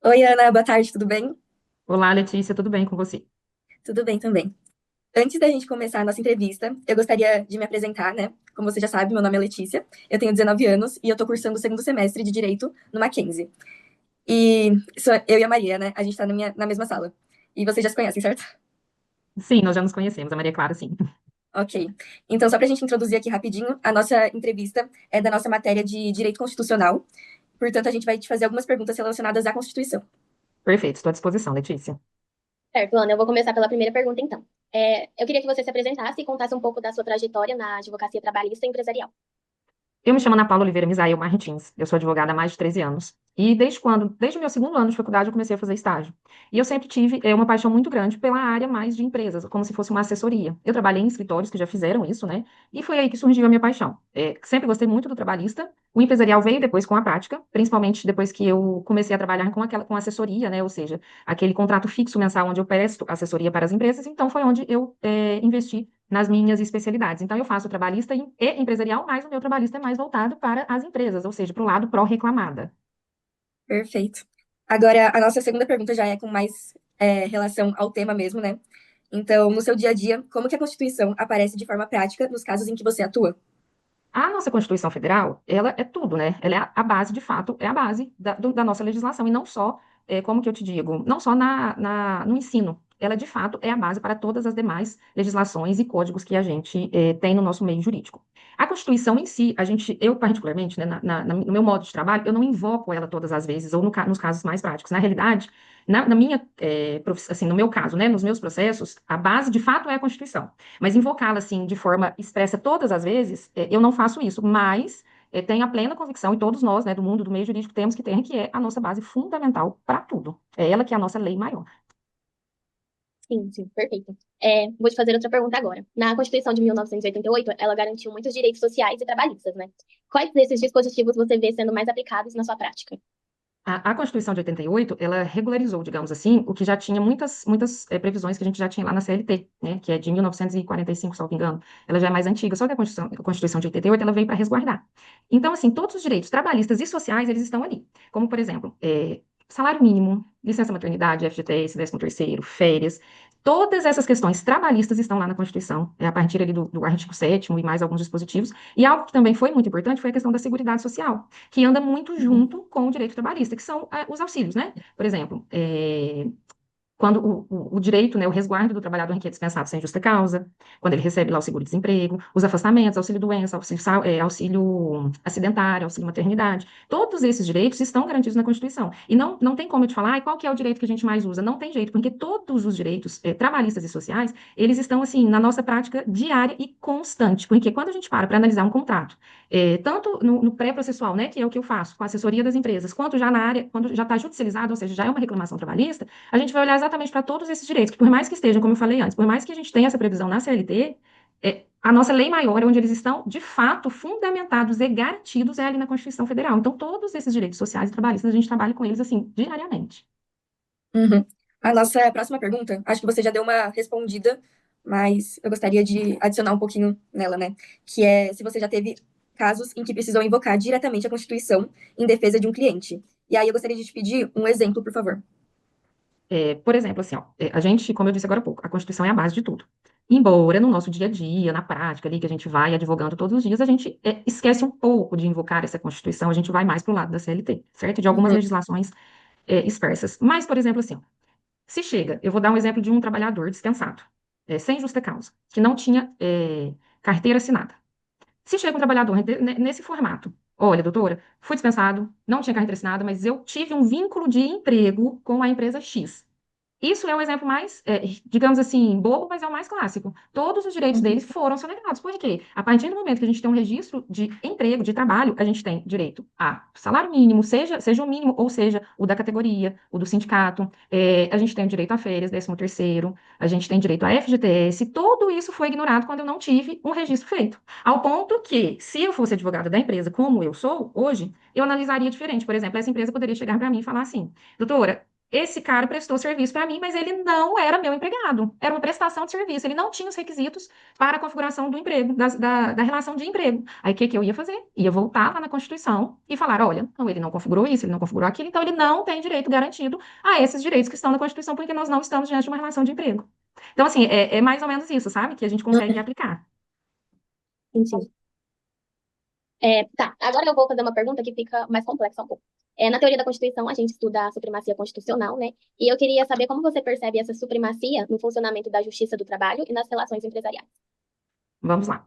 Oi, Ana, boa tarde, tudo bem? Olá, Letícia, tudo bem com você? Tudo bem também. Antes da gente começar a nossa entrevista, eu gostaria de me apresentar, né? Como você já sabe, meu nome é Letícia, eu tenho 19 anos e eu tô cursando o segundo semestre de Direito no Mackenzie. E sou eu e a Maria, né? A gente tá na mesma sala. E vocês já se conhecem, certo? Sim, nós já nos conhecemos, a Maria Clara, sim. Ok. Então, só pra gente introduzir aqui rapidinho, a nossa entrevista é da nossa matéria de Direito Constitucional. Portanto, a gente vai te fazer algumas perguntas relacionadas à Constituição. Perfeito, estou à disposição, Letícia. Certo, Ana, eu vou começar pela primeira pergunta, então. Eu queria que você se apresentasse e contasse um pouco da sua trajetória na advocacia trabalhista e empresarial. Eu me chamo Ana Paula Oliveira Misael Martins, eu sou advogada há mais de 13 anos. E desde o meu segundo ano de faculdade, eu comecei a fazer estágio. E eu sempre tive uma paixão muito grande pela área mais de empresas, como se fosse uma assessoria. Eu trabalhei em escritórios que já fizeram isso, né? E foi aí que surgiu a minha paixão. Sempre gostei muito do trabalhista. O empresarial veio depois com a prática, principalmente depois que eu comecei a trabalhar com assessoria, né? Ou seja, aquele contrato fixo mensal onde eu presto assessoria para as empresas. Então, foi onde eu investi nas minhas especialidades. Então, eu faço trabalhista e empresarial, mas o meu trabalhista é mais voltado para as empresas, ou seja, para o lado pró-reclamada. Perfeito. Agora, a nossa segunda pergunta já é com mais relação ao tema mesmo, né? Então, no seu dia a dia, como que a Constituição aparece de forma prática nos casos em que você atua? A nossa Constituição Federal, ela é tudo, né? Ela é a base, de fato, é a base da nossa legislação, e não só, como que eu te digo, não só no ensino. Ela, de fato, é a base para todas as demais legislações e códigos que a gente tem no nosso meio jurídico. A Constituição em si, eu particularmente, né, no meu modo de trabalho, eu não invoco ela todas as vezes, ou nos casos mais práticos. Na realidade, na minha, assim, no meu caso, né, nos meus processos, a base, de fato, é a Constituição. Mas invocá-la, assim, de forma expressa todas as vezes, eu não faço isso, mas tenho a plena convicção, e todos nós, né, do mundo do meio jurídico, temos que ter, que é a nossa base fundamental para tudo. É ela que é a nossa lei maior. Sim, sim, perfeito. Vou te fazer outra pergunta agora. Na Constituição de 1988, ela garantiu muitos direitos sociais e trabalhistas, né? Quais desses dispositivos você vê sendo mais aplicados na sua prática? A Constituição de 88, ela regularizou, digamos assim, o que já tinha muitas previsões que a gente já tinha lá na CLT, né, que é de 1945, salvo engano. Ela já é mais antiga, só que a Constituição de 88, ela veio para resguardar. Então, assim, todos os direitos trabalhistas e sociais, eles estão ali. Como, por exemplo, salário mínimo, licença maternidade, FGTS, 13º, férias. Todas essas questões trabalhistas estão lá na Constituição, a partir ali do artigo 7º e mais alguns dispositivos. E algo que também foi muito importante foi a questão da Seguridade Social, que anda muito Uhum. junto com o direito trabalhista, que são os auxílios, né? Por exemplo, quando o direito, né, o resguardo do trabalhador em que é dispensado sem justa causa, quando ele recebe lá o seguro-desemprego, os afastamentos, auxílio-doença, auxílio acidentário, auxílio-maternidade, todos esses direitos estão garantidos na Constituição. E não tem como eu te falar, qual que é o direito que a gente mais usa? Não tem jeito, porque todos os direitos trabalhistas e sociais, eles estão, assim, na nossa prática diária e constante, porque quando a gente para analisar um contrato, tanto no pré-processual, né, que é o que eu faço com a assessoria das empresas, quanto já na área, quando já está judicializado, ou seja, já é uma reclamação trabalhista, a gente vai olhar exatamente para todos esses direitos, que por mais que estejam, como eu falei antes, por mais que a gente tenha essa previsão na CLT, a nossa lei maior, onde eles estão, de fato, fundamentados e garantidos, é ali na Constituição Federal. Então, todos esses direitos sociais e trabalhistas, a gente trabalha com eles, assim, diariamente. Uhum. A nossa próxima pergunta, acho que você já deu uma respondida, mas eu gostaria de adicionar um pouquinho nela, né? Que é se você já teve casos em que precisou invocar diretamente a Constituição em defesa de um cliente. E aí eu gostaria de te pedir um exemplo, por favor. Por exemplo, assim, ó, a gente, como eu disse agora há pouco, a Constituição é a base de tudo. Embora no nosso dia a dia, na prática ali, que a gente vai advogando todos os dias, a gente esquece um pouco de invocar essa Constituição, a gente vai mais para o lado da CLT, certo? De algumas Uhum. legislações dispersas. Mas, por exemplo, assim, se chega, eu vou dar um exemplo de um trabalhador dispensado, sem justa causa, que não tinha carteira assinada. Se chega um trabalhador nesse formato, olha, doutora, fui dispensado, não tinha carteira assinada, mas eu tive um vínculo de emprego com a empresa X. Isso é o exemplo mais, digamos assim, bobo, mas é o mais clássico. Todos os direitos Uhum. deles foram sonegados. Por quê? A partir do momento que a gente tem um registro de emprego, de trabalho, a gente tem direito a salário mínimo, seja o mínimo, ou seja, o da categoria, o do sindicato. A gente tem o direito a férias, 13º, a gente tem direito a FGTS. Tudo isso foi ignorado quando eu não tive um registro feito. Ao ponto que, se eu fosse advogada da empresa, como eu sou hoje, eu analisaria diferente. Por exemplo, essa empresa poderia chegar para mim e falar assim, doutora, esse cara prestou serviço para mim, mas ele não era meu empregado. Era uma prestação de serviço. Ele não tinha os requisitos para a configuração do emprego, da relação de emprego. Aí o que que eu ia fazer? Ia voltar lá na Constituição e falar: olha, não, ele não configurou isso, ele não configurou aquilo, então ele não tem direito garantido a esses direitos que estão na Constituição, porque nós não estamos diante de uma relação de emprego. Então, assim, é mais ou menos isso, sabe? Que a gente consegue aplicar. Sim. Tá, agora eu vou fazer uma pergunta que fica mais complexa um pouco. Na teoria da Constituição, a gente estuda a supremacia constitucional, né? E eu queria saber como você percebe essa supremacia no funcionamento da justiça do trabalho e nas relações empresariais. Vamos lá.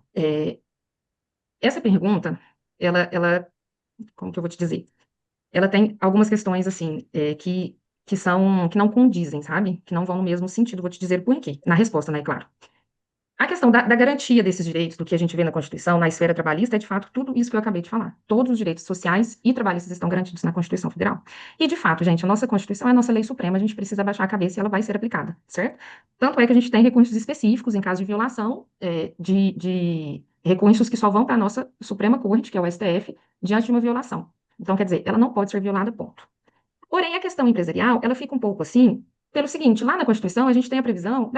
Essa pergunta, ela, como que eu vou te dizer? Ela tem algumas questões, assim, que não condizem, sabe? Que não vão no mesmo sentido. Vou te dizer por quê. Na resposta, né, claro. A questão da garantia desses direitos, do que a gente vê na Constituição, na esfera trabalhista, é de fato tudo isso que eu acabei de falar. Todos os direitos sociais e trabalhistas estão garantidos na Constituição Federal. E, de fato, gente, a nossa Constituição é a nossa lei suprema, a gente precisa baixar a cabeça e ela vai ser aplicada, certo? Tanto é que a gente tem recursos específicos em caso de violação, de recursos que só vão para a nossa Suprema Corte, que é o STF, diante de uma violação. Então, quer dizer, ela não pode ser violada, ponto. Porém, a questão empresarial, ela fica um pouco assim, pelo seguinte, lá na Constituição, a gente tem a previsão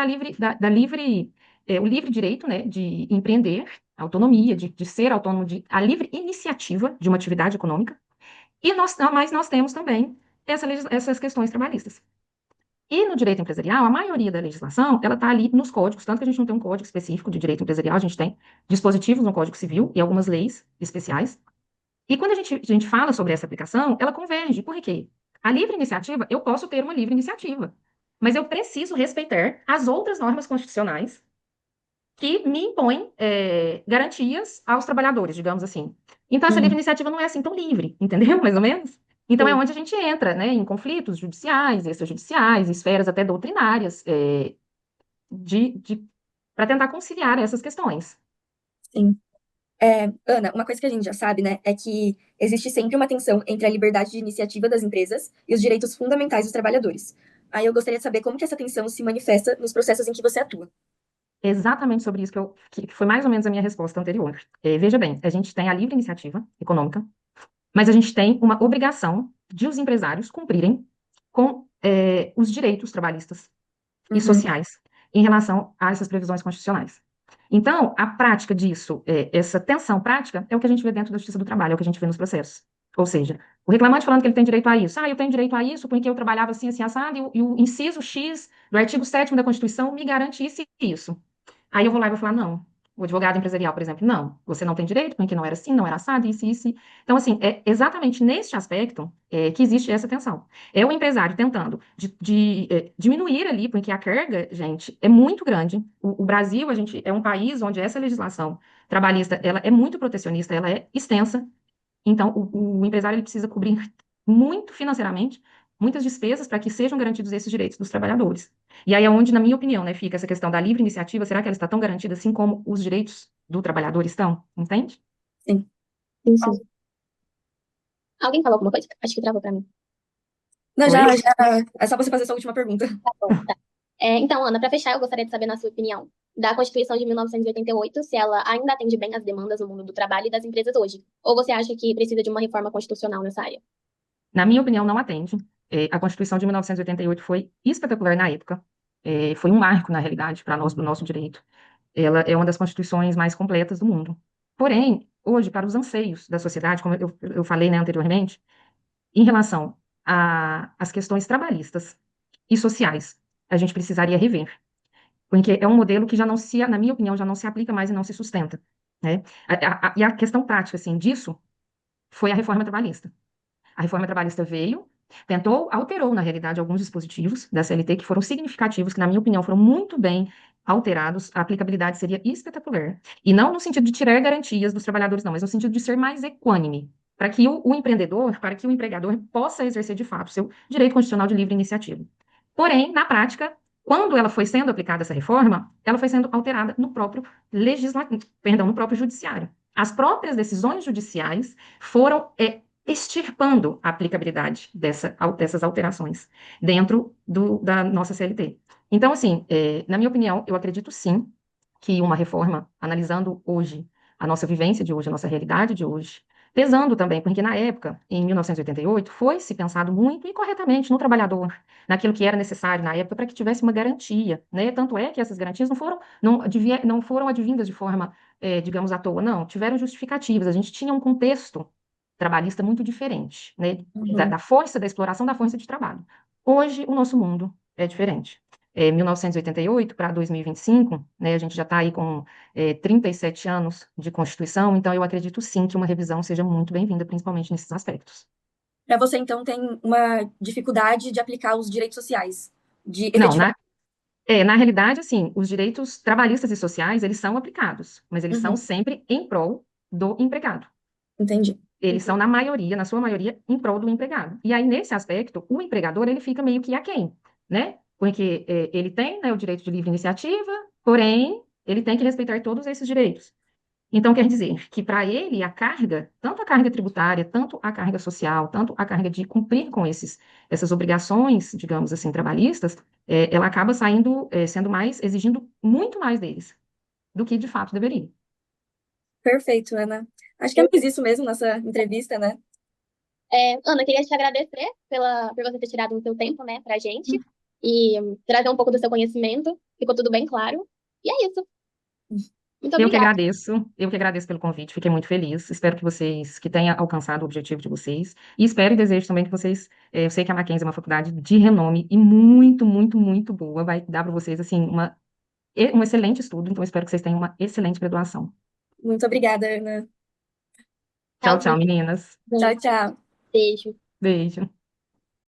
o livre direito, né, de empreender, a autonomia, de ser autônomo, a livre iniciativa de uma atividade econômica, mas nós temos também essas questões trabalhistas. E no direito empresarial, a maioria da legislação, ela está ali nos códigos, tanto que a gente não tem um código específico de direito empresarial, a gente tem dispositivos no Código Civil e algumas leis especiais. E quando a gente fala sobre essa aplicação, ela converge. Por quê? A livre iniciativa, eu posso ter uma livre iniciativa, mas eu preciso respeitar as outras normas constitucionais que me impõem garantias aos trabalhadores, digamos assim. Então, essa livre Uhum. iniciativa não é assim tão livre, entendeu? Mais ou menos. Então, é Sim. onde a gente entra, né, em conflitos judiciais, extrajudiciais, esferas até doutrinárias, para tentar conciliar essas questões. Sim. Ana, uma coisa que a gente já sabe, né, é que existe sempre uma tensão entre a liberdade de iniciativa das empresas e os direitos fundamentais dos trabalhadores. Aí eu gostaria de saber como que essa tensão se manifesta nos processos em que você atua. Exatamente sobre isso que foi mais ou menos a minha resposta anterior. Veja bem, a gente tem a livre iniciativa econômica, mas a gente tem uma obrigação de os empresários cumprirem com os direitos trabalhistas e Uhum, sociais em relação a essas previsões constitucionais. Então, a prática disso, essa tensão prática, é o que a gente vê dentro da Justiça do Trabalho, é o que a gente vê nos processos. Ou seja, o reclamante falando que ele tem direito a isso. Ah, eu tenho direito a isso porque eu trabalhava assim, assim, assado, e o inciso X do artigo 7º da Constituição me garantisse isso. Aí eu vou lá e vou falar, não. O advogado empresarial, por exemplo, não, você não tem direito, porque não era assim, não era assado, isso, isso. Então, assim, é exatamente neste aspecto que existe essa tensão. É o empresário tentando diminuir ali, porque a carga, gente, é muito grande. O Brasil, a gente é um país onde essa legislação trabalhista, ela é muito protecionista, ela é extensa, então, o empresário ele precisa cobrir muito financeiramente, muitas despesas para que sejam garantidos esses direitos dos trabalhadores. E aí é onde, na minha opinião, né, fica essa questão da livre iniciativa, será que ela está tão garantida assim como os direitos do trabalhador estão? Entende? sim. Sim, sim. Alguém falou alguma coisa? Acho que travou pra mim. Não, Oi? já. É só você fazer essa última pergunta. Tá bom, tá. Então, Ana, para fechar, eu gostaria de saber, na sua opinião, da Constituição de 1988, se ela ainda atende bem às demandas do mundo do trabalho e das empresas hoje. Ou você acha que precisa de uma reforma constitucional nessa área? Na minha opinião, não atende. A Constituição de 1988 foi espetacular na época. Foi um marco, na realidade, para nós, do nosso direito. Ela é uma das constituições mais completas do mundo. Porém, hoje, para os anseios da sociedade, como eu falei, né, anteriormente, em relação às questões trabalhistas e sociais, a gente precisaria rever, porque é um modelo que já não se, na minha opinião, já não se aplica mais e não se sustenta, né? E a questão prática, assim, disso foi a reforma trabalhista. A reforma trabalhista veio, alterou, na realidade, alguns dispositivos da CLT que foram significativos, que, na minha opinião, foram muito bem alterados, a aplicabilidade seria espetacular. E não no sentido de tirar garantias dos trabalhadores, não, mas no sentido de ser mais equânime, para que o empreendedor, para que o empregador possa exercer, de fato, seu direito constitucional de livre iniciativa. Porém, na prática, quando ela foi sendo aplicada essa reforma, ela foi sendo alterada no próprio no próprio judiciário. As próprias decisões judiciais foram extirpando a aplicabilidade dessas alterações dentro da nossa CLT. Então, assim, na minha opinião, eu acredito sim que uma reforma, analisando hoje a nossa vivência de hoje, a nossa realidade de hoje, pesando também, porque na época, em 1988, foi-se pensado muito e corretamente no trabalhador, naquilo que era necessário na época para que tivesse uma garantia, né? Tanto é que essas garantias não foram advindas de forma, digamos, à toa, não, tiveram justificativas. A gente tinha um contexto trabalhista muito diferente, né? Da Uhum. força da exploração da força de trabalho. Hoje, o nosso mundo é diferente. 1988 para 2025, né, a gente já está aí com 37 anos de Constituição, então eu acredito sim que uma revisão seja muito bem-vinda, principalmente nesses aspectos. Para você, então, tem uma dificuldade de aplicar os direitos sociais, de Não, efetivar. na realidade, assim, os direitos trabalhistas e sociais, eles são aplicados, mas eles são Uhum, sempre em prol do empregado. entendi. Eles são, na maioria, na sua maioria, em prol do empregado. E aí, nesse aspecto, o empregador, ele fica meio que aquém, né? Porque ele tem, né, o direito de livre iniciativa, porém, ele tem que respeitar todos esses direitos. Então, quer dizer que para ele a carga, tanto a carga tributária, tanto a carga social, tanto a carga de cumprir com essas obrigações, digamos assim, trabalhistas, ela acaba sendo mais, exigindo muito mais deles do que de fato deveria. Perfeito, Ana. Acho que é mais isso mesmo, nossa entrevista, né? Ana, queria te agradecer por você ter tirado o seu tempo, né, pra gente e trazer um pouco do seu conhecimento. Ficou tudo bem claro. E é isso. Muito obrigada. Eu que agradeço pelo convite, fiquei muito feliz. Espero que tenha alcançado o objetivo de vocês. E espero e desejo também que vocês, eu sei que a Mackenzie é uma faculdade de renome e muito, muito, muito boa. Vai dar para vocês, assim, um excelente estudo. Então, espero que vocês tenham uma excelente graduação. Muito obrigada, Ana. Tchau, tchau, Tchauzinho. meninas. Tchau, tchau. Beijo. Beijo.